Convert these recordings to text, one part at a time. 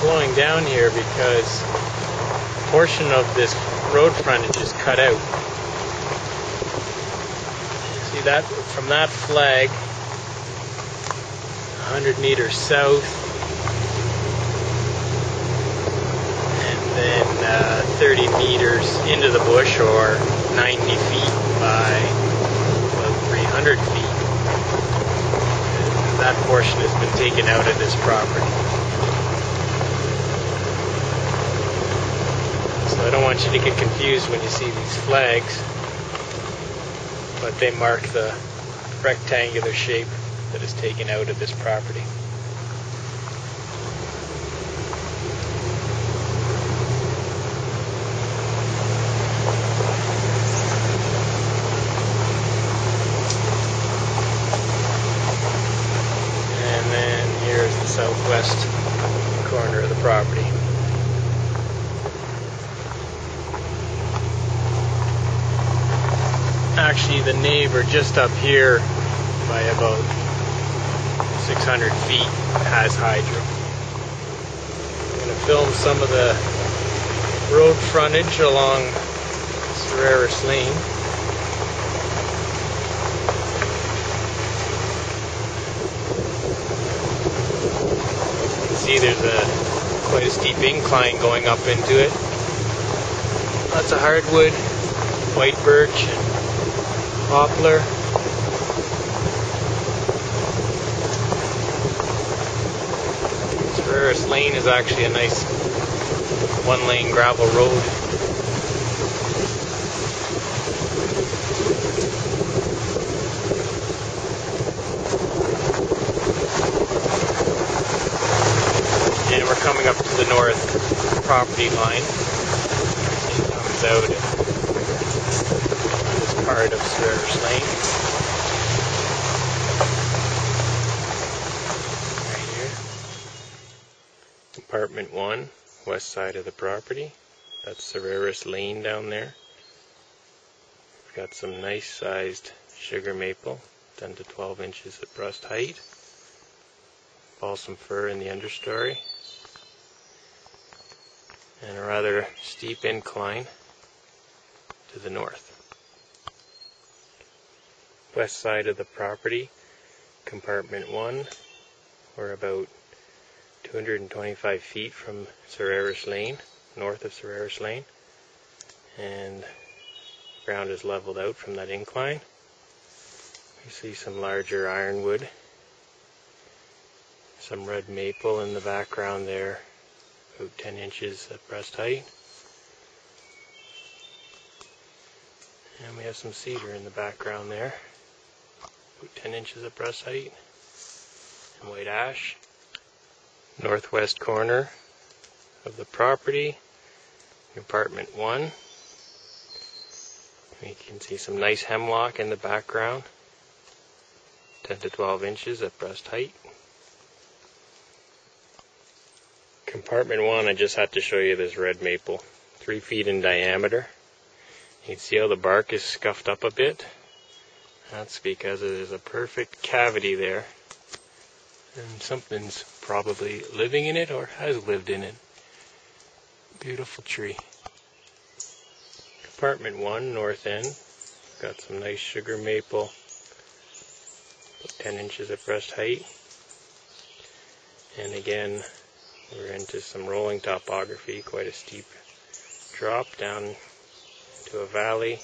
slowing down here because a portion of this road frontage is cut out. See that from that flag, 100 meters south, and then 30 meters into the bush, or 90 feet by about 300 feet. That portion has been taken out of this property. So I don't want you to get confused when you see these flags, but they mark the rectangular shape that is taken out of this property. And then here's the southwest corner of the property. Actually, the neighbor just up here by about 600 feet has hydro. I'm going to film some of the road frontage along Serraris Lane. You can see there's quite a steep incline going up into it. Lots of hardwood, white birch, and poplar. Serraris Lane is actually a nice one-lane gravel road. And we're coming up to the north property line. It comes out on this part of Serraris Lane. Apartment 1, west side of the property. That's Serraris Lane down there. We've got some nice sized sugar maple, 10 to 12 inches at breast height. Balsam fir in the understory. And a rather steep incline to the north. West side of the property, compartment 1, we're about 225 feet from Serraris Lane, north of Serraris Lane, and ground is leveled out from that incline. You see some larger ironwood, some red maple in the background there, about 10 inches at breast height, and we have some cedar in the background there, about 10 inches at breast height, and white ash. Northwest corner of the property, apartment 1. You can see some nice hemlock in the background, 10 to 12 inches at breast height. Compartment 1, I just had to show you this red maple, 3 feet in diameter. You can see how the bark is scuffed up a bit. That's because there's a perfect cavity there, and something's probably living in it or has lived in it. Beautiful tree. Compartment 1, north end. Got some nice sugar maple, about 10 inches at breast height. And again, we're into some rolling topography, quite a steep drop down to a valley.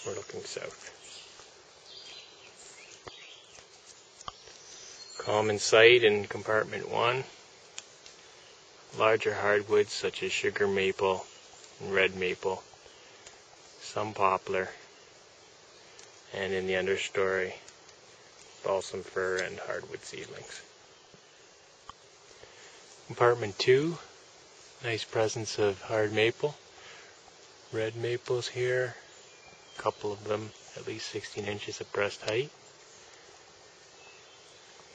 We're looking south. Common site in compartment 1. Larger hardwoods such as sugar maple and red maple, some poplar, and in the understory, balsam fir and hardwood seedlings. Compartment 2, nice presence of hard maple, red maples here, a couple of them at least 16 inches at breast height.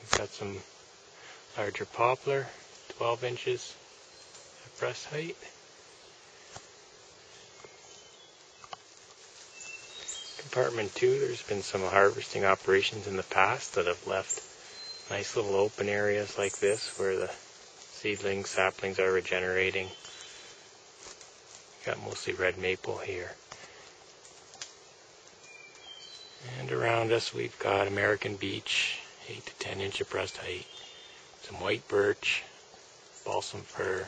We've got some larger poplar, 12 inches at breast height. Compartment 2, there's been some harvesting operations in the past that have left nice little open areas like this where the seedlings, saplings are regenerating. Got mostly red maple here. And around us we've got American beech, 8 to 10 inch abreast height. Some white birch, balsam fir.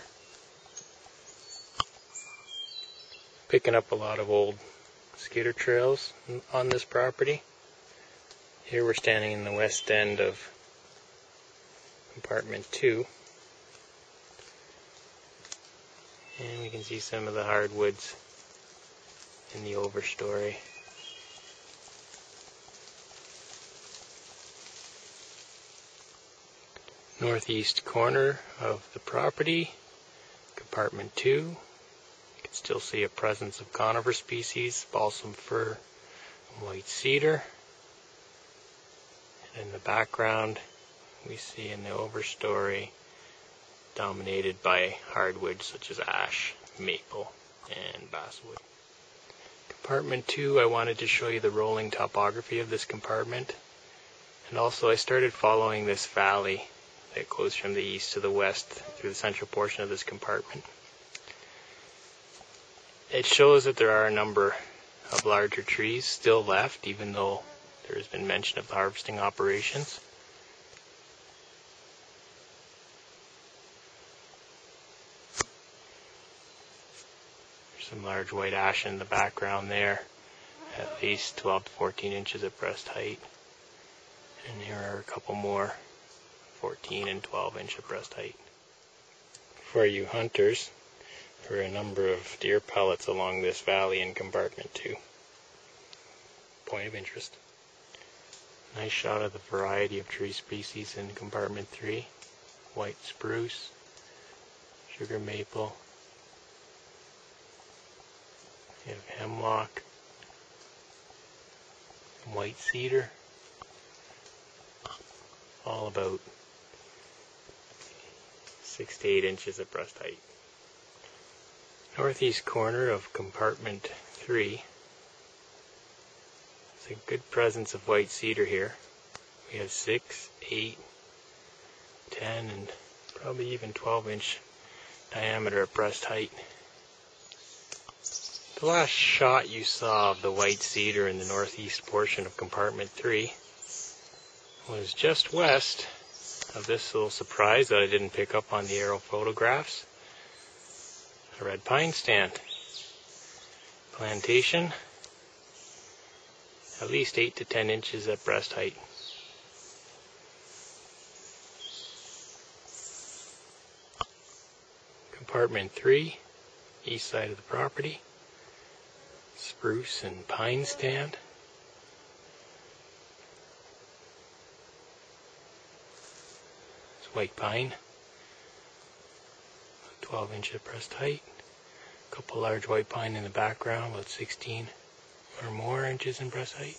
Picking up a lot of old scooter trails on this property. Here we're standing in the west end of compartment 2. And we can see some of the hardwoods in the overstory. Northeast corner of the property, compartment 2. You can still see a presence of conifer species, balsam fir, and white cedar. And in the background, we see in the overstory dominated by hardwoods such as ash, maple, and basswood. Compartment 2, I wanted to show you the rolling topography of this compartment. And also I started following this valley that goes from the east to the west through the central portion of this compartment. It shows that there are a number of larger trees still left, even though there has been mention of the harvesting operations. Some large white ash in the background there, at least 12 to 14 inches at breast height. And here are a couple more, 14 and 12 inch at breast height. For you hunters, there are a number of deer pellets along this valley in compartment 2. Point of interest. Nice shot of the variety of tree species in compartment 3. White spruce, sugar maple, you have hemlock, white cedar, all about 6 to 8 inches at breast height. Northeast corner of compartment 3. There's a good presence of white cedar here. We have 6, 8, 10, and probably even 12 inch diameter at breast height. The last shot you saw of the white cedar in the northeast portion of compartment 3 was just west of this little surprise that I didn't pick up on the aerial photographs. A red pine stand. Plantation, at least 8 to 10 inches at breast height. Compartment 3, east side of the property. Spruce and pine stand. It's white pine. 12 inch at breast height. A couple large white pine in the background, about 16 or more inches in breast height.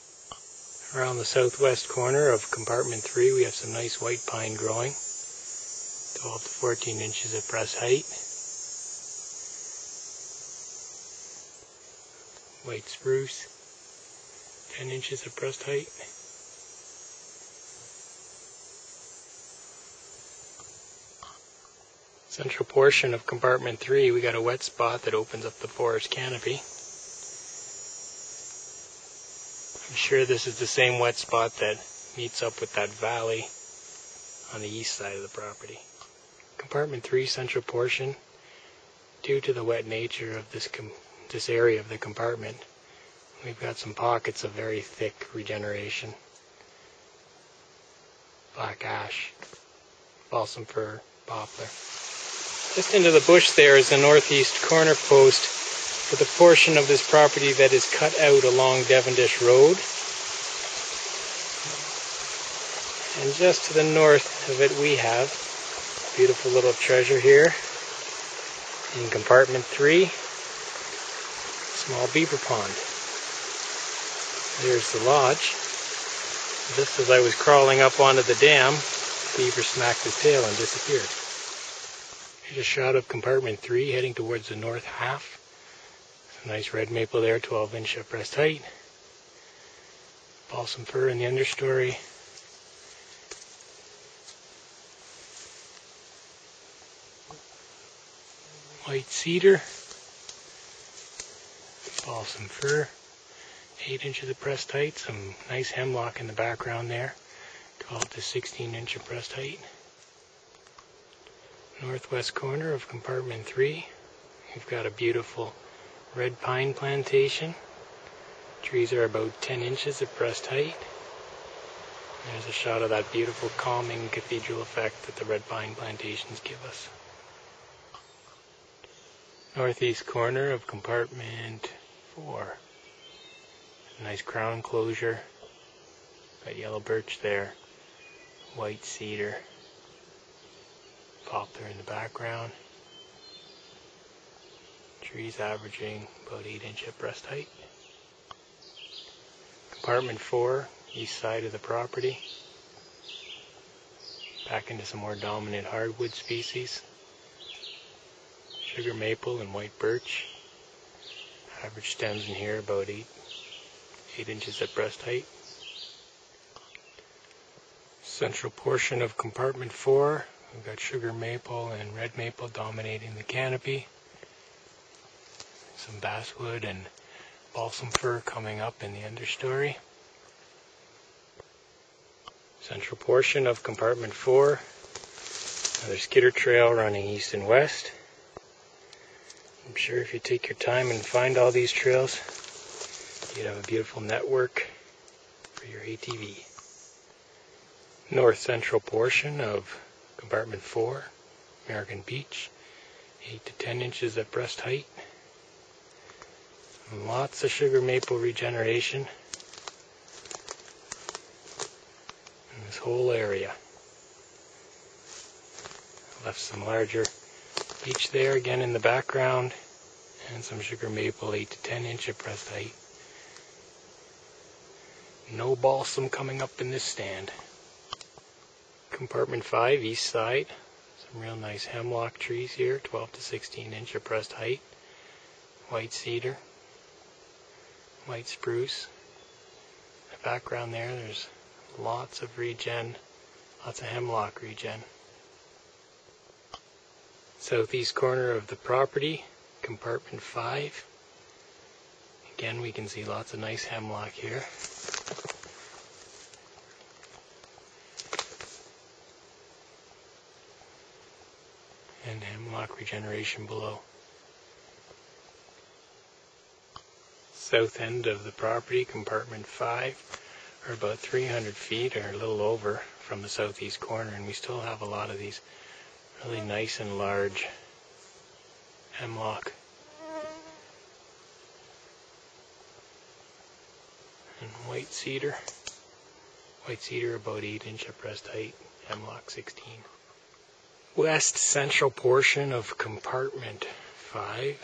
Around the southwest corner of compartment 3 we have some nice white pine growing. 12 to 14 inches at breast height. White spruce, 10 inches at breast height. Central portion of compartment 3, we got a wet spot that opens up the forest canopy. I'm sure this is the same wet spot that meets up with that valley on the east side of the property. Compartment 3, central portion, due to the wet nature of this area of the compartment, we've got some pockets of very thick regeneration. Black ash, balsam fir, poplar. Just into the bush there is the northeast corner post for the portion of this property that is cut out along Devendish Road. And just to the north of it we have a beautiful little treasure here in compartment 3. Small beaver pond. There's the lodge. Just as I was crawling up onto the dam, the beaver smacked his tail and disappeared. Here's a shot of compartment 3 heading towards the north half. Some nice red maple there, 12 inch at breast height. Balsam fir in the understory. white cedar, balsam fir, 8 inches of pressed height, some nice hemlock in the background there, 12 to 16 inch of pressed height. Northwest corner of compartment 3, we've got a beautiful red pine plantation. Trees are about 10 inches of pressed height. There's a shot of that beautiful calming cathedral effect that the red pine plantations give us. Northeast corner of compartment 4. A nice crown closure. Got yellow birch there. White cedar. Poplar in the background. Trees averaging about 8 inch of breast height. Compartment 4, east side of the property. Back into some more dominant hardwood species. Sugar maple and white birch. Average stems in here about 8 inches at breast height. Central portion of compartment 4, we've got sugar maple and red maple dominating the canopy. Some basswood and balsam fir coming up in the understory. Central portion of compartment 4, another skidder trail running east and west. I'm sure if you take your time and find all these trails, you'd have a beautiful network for your ATV. North central portion of compartment 4, American beech, 8 to 10 inches at breast height. Lots of sugar maple regeneration in this whole area. Left some larger beech there again in the background, and some sugar maple 8 to 10 inch at breast height. No balsam coming up in this stand. Compartment 5, east side, some real nice hemlock trees here, 12 to 16 inch at breast height. White cedar, white spruce. In the background there's lots of regen, lots of hemlock regen. Southeast corner of the property, compartment 5. Again, we can see lots of nice hemlock here. And hemlock regeneration below. South end of the property, compartment 5, are about 300 feet or a little over from the southeast corner, and we still have a lot of these really nice and large hemlock. And white cedar about 8 inch at breast height, hemlock 16. West central portion of compartment 5, you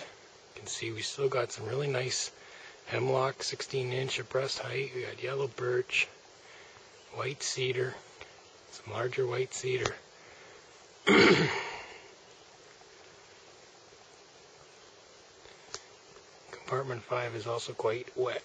can see we still got some really nice hemlock, 16 inch at breast height. We got yellow birch, white cedar, some larger white cedar. Compartment 5 is also quite wet.